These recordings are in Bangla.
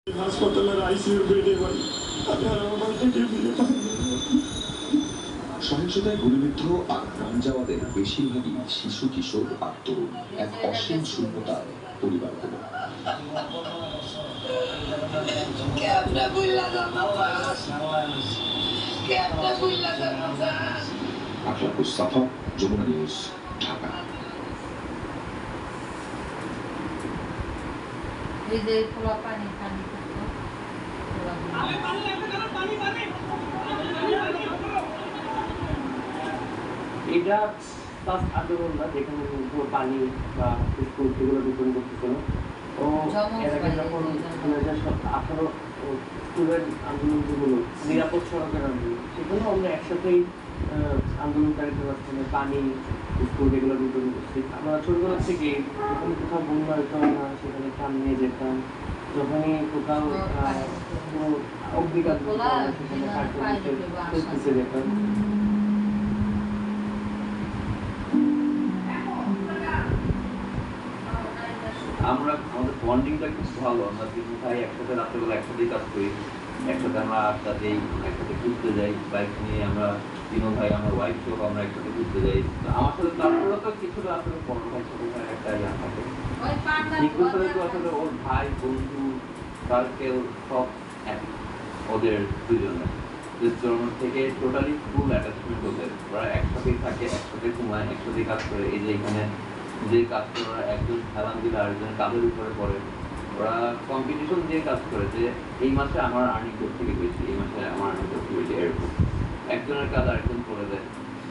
হাসপাতালের আইসিইউ বেডে ভাই আপনারা আমাকে দিয়ে সহিংসতায় গুলিবিদ্ধ আর প্রাণ যাওয়াদের বেশিরভাগই শিশু কিশোর আর তরুণ। এক অসীম শূন্যতার পরিবারগুলো। আখলাকুস সাফা, যমুনা নিউজ, ঢাকা। এটা ফার্স্ট আন্দোলন না, যেখানে পানি বা বিস্কুট যেগুলো বিতরণ করতেছিল। ও এর আগে যখন 2018 স্টুডেন্ট আন্দোলন যেগুলো নিরাপদ সড়কের আন্দোলন, সেগুলো আমরা একসাথেই আন্দোলনকারীদের মাঝখানে পানি বিস্কুট এগুলো বিতরণ করছি। আমরা ছোটবেলা থেকে যখন কোথাও বন্যা হতো না, সেখানে পানি নিয়ে যেতাম। যখনই কোথাও অগ্নিকাণ্ড সেখানে ফায়ার যেতাম। আমরা আমাদের বন্ডিংটা খুব ভালো। আমরা তিন ভাই একসাথে রাত্রেবেলা একসাথেই কাজ করি, একসাথে আমরা আড্ডা দিই, একসাথে ঘুরতে যাই বাইক নিয়ে। আমরা তিন ভাই, আমার ওয়াইফ সহ আমরা একসাথে ঘুরতে যাই। আমার সাথে তারপরে তো কিছুটা আসলে বড় ভাই ছোট ভাই একটা ইয়া থাকে, ঠিক বলতে তো আসলে ওর ভাই বন্ধু সার্কেল সব এক, ওদের দুজনের জন্মের থেকে টোটালি ফুল অ্যাটাচমেন্ট ওদের। ওরা একসাথেই থাকে, একসাথে ঘুমায়, একসাথেই কাজ করে। এই যে এখানে যে কাজ করে ওরা একজন খেলান দিলে আরেকজন কাজের উপরে পড়ে। ওরা কম্পিটিশন দিয়ে কাজ করে যে এই মাসে আমার আর্নিং করতে থেকে বেশি, এই মাসে আমার আর্নিং করতে বেশি, এরকম একজনের কাজ আরেকজন করে দেয়,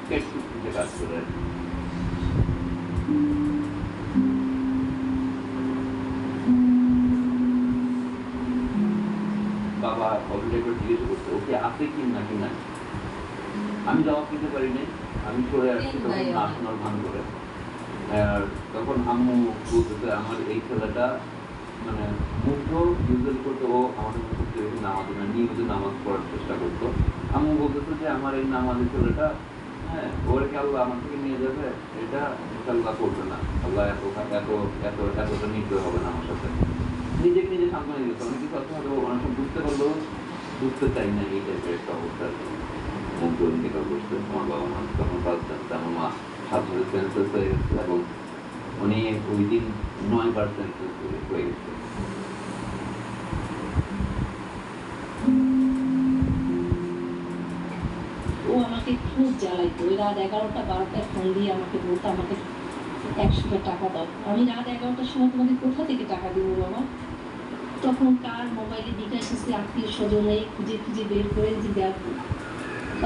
পেট চুক্তিতে কাজ করে। বাবা অলরেডি একবার জিজ্ঞেস করছে ওকে আছে কি নাকি না। আমি জবাব দিতে পারিনি, আমি সরে আসছি তখন না শোনার ভান করে। তখন আম্মু বলতেছে আমার এই ছেলেটা মানে মুগ্ধ ইউজেল করতো, ও আমাদের মধ্যে নামাজ নিয়মিত নামাজ পড়ার চেষ্টা করতো। আম্মু বলতেছে যে আমার এই নামাজের ছেলেটা, হ্যাঁ ওরকে আল্লাহ আমার থেকে নিয়ে যাবে, এটা আল্লাহ করবে না, আল্লাহ এত এত এত এতটা নির্দয় হবে না আমার সাথে। নিজেকে নিজে সান্ত্বনা দিতে অনেক কিছু আছে, হয়তো অনেক সময় বুঝতে পারলেও বুঝতে চাই না এই টাইপের একটা অবস্থা আর কি। মুগ্ধ ইন্ডিকাল করছে আমার বাবা মা, তখন ফার্স্ট জানতে আমার মা 7 বছর সেন্সাস হয়ে গেছে এবং উনি ওই দিন 9বার সেন্সাস হয়ে গেছে। ও আমাকে খুব জ্বালাইতো। ওই রাত 11টা 12টায় ফোন দিয়ে আমাকে বলতো আমাকে 100 টাকা দাও। আমি রাত 11টার সময় তোমাকে কোথা থেকে টাকা দেবো বাবা? তখন কার মোবাইলে বিকাশ এসে আত্মীয় স্বজনে খুঁজে খুঁজে বের করে যে দেখো।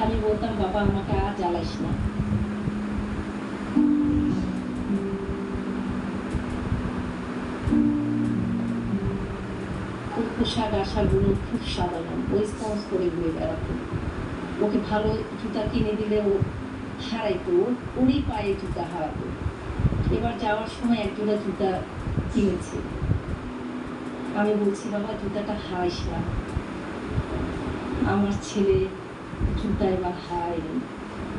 আমি বলতাম বাবা আমাকে আর জ্বালাইস না। পোশাক আশাকগুলো খুব সাধারণ, ওই স্পন্স করে ঘুরে বেড়াতো। ওকে ভালো জুতা কিনে দিলে ও হারাইতো, ওরই পায়ে জুতা হারাতো। এবার যাওয়ার সময় একজোড়া জুতা কিনেছে। আমি বলছি বাবা জুতাটা হারাইস না, আমার ছেলে জুতা এবার হারায়নি।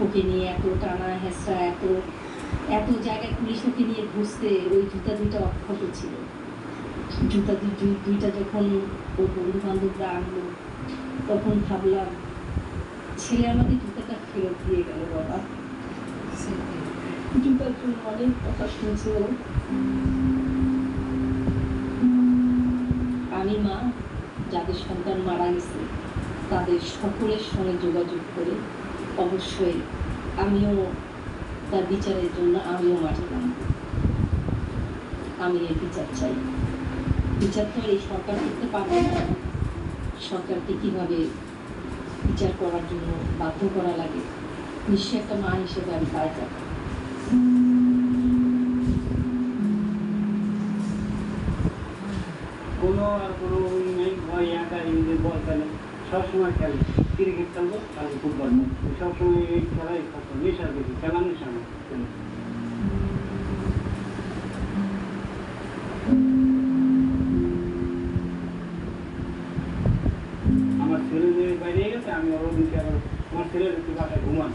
ওকে নিয়ে এত টানা হেঁচড়া, এত এত জায়গায় পুলিশ ওকে নিয়ে ঘুরতে, ওই জুতা দুইটা অক্ষত ছিল। জুতা দুইটা যখন ওর বন্ধু বান্ধবরা আনলো, তখন ভাবলাম ছেলে আমাদের জুতাটা ফেরত দিয়ে গেল বাবা। জুতার জন্য অনেক কথা শুনছে ও। আমি মা, যাদের সন্তান মারা গেছে তাদের সকলের সঙ্গে যোগাযোগ করে অবশ্যই আমিও তার বিচারের জন্য আমিও মাঠে নামব। আমি এর বিচার চাই। বিচার তো এই সরকার করতে পারবে না। সরকারকে কিভাবে বিচার করার জন্য বাধ্য করা লাগে, নিশ্চয়ই একটা মা হিসেবে আমি পাই যাব। কোনো নেই ভয়, একা নিজের বল খেলে, সবসময় খেলে। ক্রিকেট খেলবো আর ফুটবল, সবসময় এই খেলাই থাকতো। নেশার বেশি, খেলা নেশা না। আমার ছেলে যে বাইরে গেছে, আমি ওর দিকে আবার আমার ছেলের একটু বাসায় ঘুমান।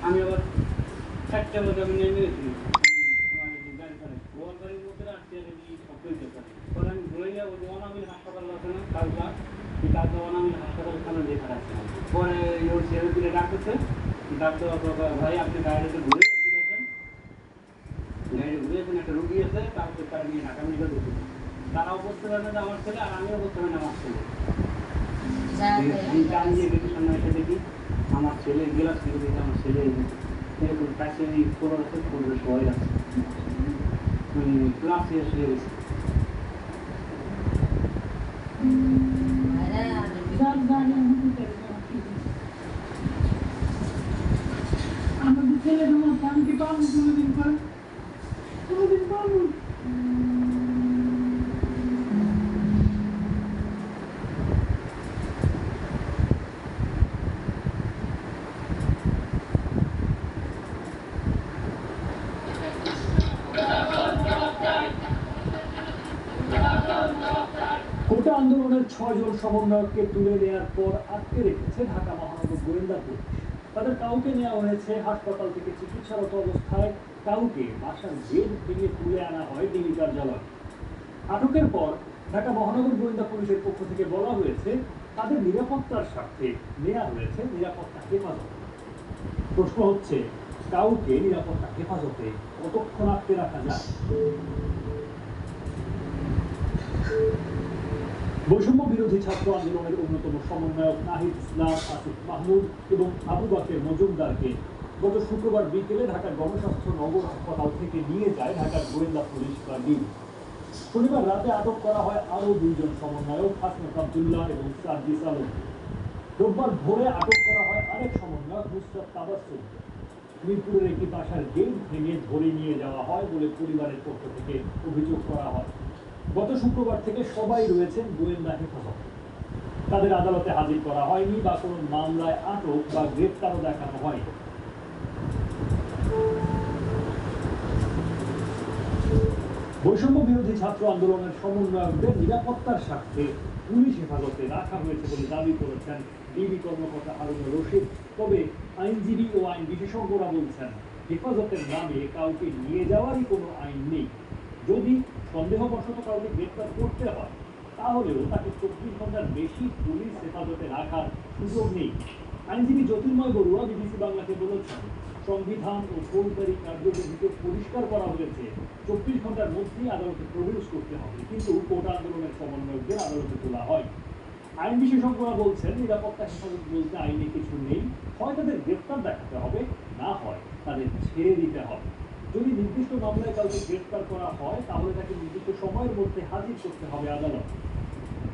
আমি আবার 4টা বাজে আমি নেমে গেছি গাড়ি করে, গোয়াল বাড়ির মধ্যে আসতে সব করতে পারে। আমি ঘুরে যাবো, অনাবিল হাসপাতাল আছে না, কাজটা এই কাজ যখন আমি হাসপাতালে সামনে দিয়ে খাটাচ্ছিলাম পরে ওর ছেলে দিলে ডাকতেছে ডাক্তার ভাই আপনি গাড়িতে ঘুরে দিয়েছেন গাড়ি ঘুরিয়েছেন একটা রুগী আছে তারপর তারা নিয়ে ঢাকা মেডিকেল ঢুকেছে তারাও বলতে পারে না আমার ছেলে আর আমিও বলতে পারি না আমার ছেলে আমি নিয়ে দেখি সামনে এসে দেখি আমার ছেলে গেলাস থেকে দেখি আমার ছেলে এরকম কাছে পড়ে আছে পড়বে সবাই আছে ক্লাস শেষ হয়ে গেছে আমাদের ছেলে তোমার শান্তি পাবো কোনোদিন পর কোনোদিন পাবো কোটা আন্দোলনের 6 জন সমন্বয়ককে তুলে নেওয়ার পর আটকে রেখেছে ঢাকা মহানগর গোয়েন্দা পুলিশ। তাদের কাউকে নেওয়া হয়েছে হাসপাতাল থেকে চিকিৎসারত অবস্থায়, কাউকে বাসার গেট ভেঙে তুলে আনা হয় ডিবি কার্যালয়। আটকের পর ঢাকা মহানগর গোয়েন্দা পুলিশের পক্ষ থেকে বলা হয়েছে তাদের নিরাপত্তার স্বার্থে নেওয়া হয়েছে নিরাপত্তা হেফাজত। প্রশ্ন হচ্ছে, কাউকে নিরাপত্তা হেফাজতে কতক্ষণ আটকে রাখা যায়? বৈষম্য বিরোধী ছাত্র আন্দোলনের অন্যতম সমন্বয়ক নাহিদ ইসলাম, আসিফ মাহমুদ এবং আবু বাকের মজুমদারকে গত শুক্রবার বিকেলে ঢাকার গণস্বাস্থ্য নগর হাসপাতাল থেকে নিয়ে যায় ঢাকার গোয়েন্দা পুলিশ বা ডিবি। শনিবার রাতে আটক করা হয় আরও 2 জন সমন্বয়ক, হাসনাত আব্দুল্লাহ এবং সার্জিস আলম। রোববার ভোরে আটক করা হয় আরেক সমন্বয়ক নুসরাত তাবাসসুম। মিরপুরের একটি বাসার গেট ভেঙে ধরে নিয়ে যাওয়া হয় বলে পরিবারের পক্ষ থেকে অভিযোগ করা হয়। গত শুক্রবার থেকে সবাই রয়েছেন গোয়েন্দা হেফাজতে। তাদের আদালতে হাজির করা হয়নি বা কোনো মামলায় আটক বা গ্রেফতারও দেখানো হয়নি। বৈষম্য বিরোধী ছাত্র আন্দোলনের সমন্বয়কদের নিরাপত্তার স্বার্থে পুলিশ হেফাজতে রাখা হয়েছে বলে দাবি করেছেন ডিবি কর্মকর্তা হারুনুর রশিদ। তবে আইনজীবী ও আইন বিশেষজ্ঞরা বলছেন, হেফাজতের নামে কাউকে নিয়ে যাওয়ারই কোনো আইন নেই। যদি সন্দেহবশত কাউকে গ্রেফতার করতে হয় তাহলেও তাকে 24 ঘন্টার বেশি পুলিশ হেফাজতে রাখার সুযোগ নেই। আইনজীবী জ্যোতির্ময় বড়ুয়া বিবিসি বাংলাকে বলেছেন, সংবিধান ও ফৌজদারি কার্যবিধিকে পরিষ্কার করা হয়েছে 24 ঘন্টার মধ্যেই আদালতে প্রডিউস করতে হবে, কিন্তু কোটা আন্দোলনের সমন্বয়কদের আদালতে তোলা হয়। আইন বিশেষজ্ঞরা বলছেন, নিরাপত্তা হেফাজত বলতে আইনে কিছু নেই, হয় তাদের গ্রেফতার দেখাতে হবে, না হয় তাদের ছেড়ে দিতে হবে। যদি নির্দিষ্ট মামলায় কাউকে গ্রেফতার করা হয় তাহলে তাকে নির্দিষ্ট সময়ের মধ্যে হাজির করতে হবে আদালত।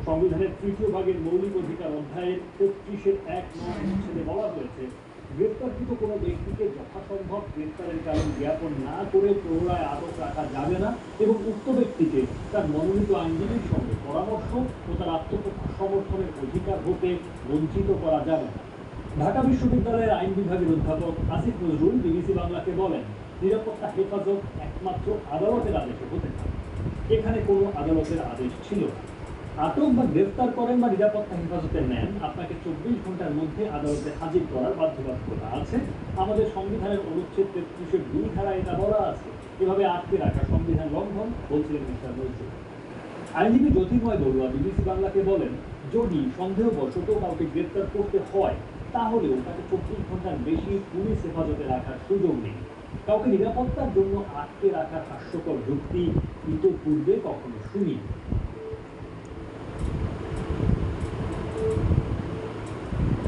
সংবিধানের 3য় ভাগের মৌলিক অধিকার অধ্যায়ের 33-1 অনুচ্ছেদে বলা হয়েছে, গ্রেফতারকৃত কোনো ব্যক্তিকে যথাসম্ভব গ্রেফতারের কারণ জ্ঞাপন না করে পুনরায় আটক রাখা যাবে না এবং উক্ত ব্যক্তিকে তার মনোনীত আইনজীবীর সঙ্গে পরামর্শ ও তার আত্মপক্ষ সমর্থনের অধিকার হতে বঞ্চিত করা যাবে না। ঢাকা বিশ্ববিদ্যালয়ের আইন বিভাগের অধ্যাপক আসিফ নজরুল বিবিসি বাংলাকে বলেন, নিরাপত্তা হেফাজত একমাত্র আদালতের আদেশে হতে পারে। এখানে কোনো আদালতের আদেশ ছিল না। আটক বা গ্রেফতার করেন বা নিরাপত্তা হেফাজতে নেন, আপনাকে 24 ঘন্টার মধ্যে আদালতে হাজির করার বাধ্যবাধকতা আছে। আমাদের সংবিধানের অনুচ্ছেদ 33-2 ধারায় এটা বলা আছে। এভাবে আটকে রাখা সংবিধান লঙ্ঘন, বলছিলেন মিস্টার নজরুল। আইনজীবী জ্যোতির্ময় বড়ুয়া বিবিসি বাংলাকে বলেন, যদি সন্দেহবশত কাউকে গ্রেফতার করতে হয় তাহলেও তাকে 24 ঘন্টার বেশি পুলিশ হেফাজতে রাখার সুযোগ নেই। কাউকে নিরাপত্তার জন্য আটকে রাখার হাস্যকর যুক্তি ইতোপূর্বে কখনো শুনি।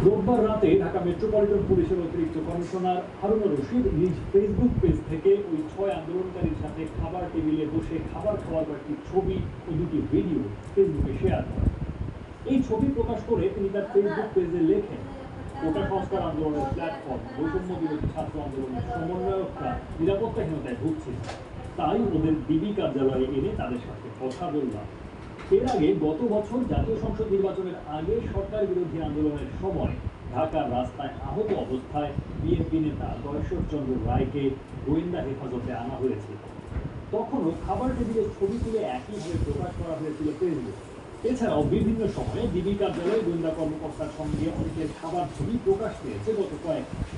রোববার রাতে ঢাকা মেট্রোপলিটন পুলিশের অতিরিক্ত কমিশনার হারুনুর রশিদ নিজ ফেসবুক পেজ থেকে ওই 6 আন্দোলনকারীর সাথে খাবার টেবিলে বসে খাবার খাওয়ার কয়েকটি ছবি ও 2টি ভিডিও ফেসবুকে শেয়ার করেন। এই ছবি প্রকাশ করে তিনি তার ফেসবুক পেজে লেখেন, কোটা সংস্কার আন্দোলনের প্ল্যাটফর্ম বৈষম্য বিরোধী ছাত্র আন্দোলনের সমন্বয়করা নিরাপত্তাহীনতায় ভুগছে, তাই ওদের ডিবি কার্যালয়ে এনে তাদের সাথে কথা বললাম। এর আগে গত বছর জাতীয় সংসদ নির্বাচনের আগে সরকার বিরোধী আন্দোলনের সময় ঢাকার রাস্তায় আহত অবস্থায় বিএনপি নেতা দয়শ্বর চন্দ্র রায়কে গোয়েন্দা হেফাজতে আনা হয়েছিল। তখনও খাবার টেবিলের ছবি তুলে একইভাবে প্রকাশ করা হয়েছিল ফেসবুকে। এছাড়াও বিভিন্ন সময়ে ডিবি কার্যালয়ে গোয়েন্দা কর্মকর্তার সঙ্গে অনেকের খাবার ছবি প্রকাশ পেয়েছে গত কয়েক মাস।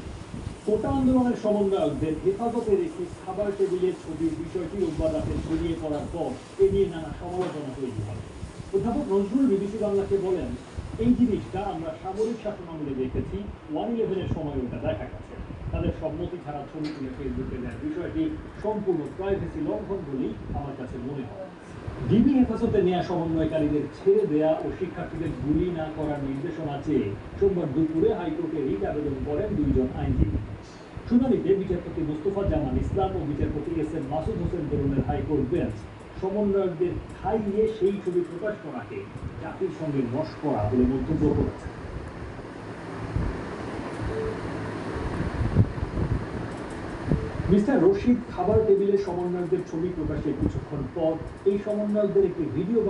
কোটা আন্দোলনের সমন্বয়কদের হেফাজতে রেখে খাবার টেবিলের ছবির বিষয়টি রোববার রাতে ছড়িয়ে পড়ার পর এ নিয়ে নানা সমালোচনা তৈরি হয়। অধ্যাপক নজরুল বিবিসি বাংলাকে বলেন, এই জিনিসটা আমরা সামরিক শাসন আমলে দেখেছি, 1/11-এর সময় ওটা দেখা গেছে। তাদের সম্মতি ছাড়া ছবি তুলে ফেসবুকে দেওয়ার বিষয়টি সম্পূর্ণ প্রাইভেসি লঙ্ঘন বলেই আমার কাছে মনে হয়। ডিবি হেফাজতে নেওয়া সমন্বয়কারীদের ছেড়ে দেয়া ও শিক্ষার্থীদের গুলি না করার নির্দেশনা চেয়ে সোমবার দুপুরে হাইকোর্টে রিট আবেদন করেন 2 জন আইনজীবী। শুনানিতে বিচারপতি মুস্তফা জামান ইসলাম ও বিচারপতি এস.এম. মাসুদ হোসেন তরুণের হাইকোর্ট বেঞ্চ সমন্বয়কদের খাইয়ে সেই ছবি প্রকাশ করাকে জাতির সঙ্গে মশকরা বলে মন্তব্য করেছে। মিস্টার রশিদ খাবার টেবিলে সমন্বয়কদের ছবি প্রকাশের কিছুক্ষণ পর এই সমন্বয়কদের একটি ভিডিও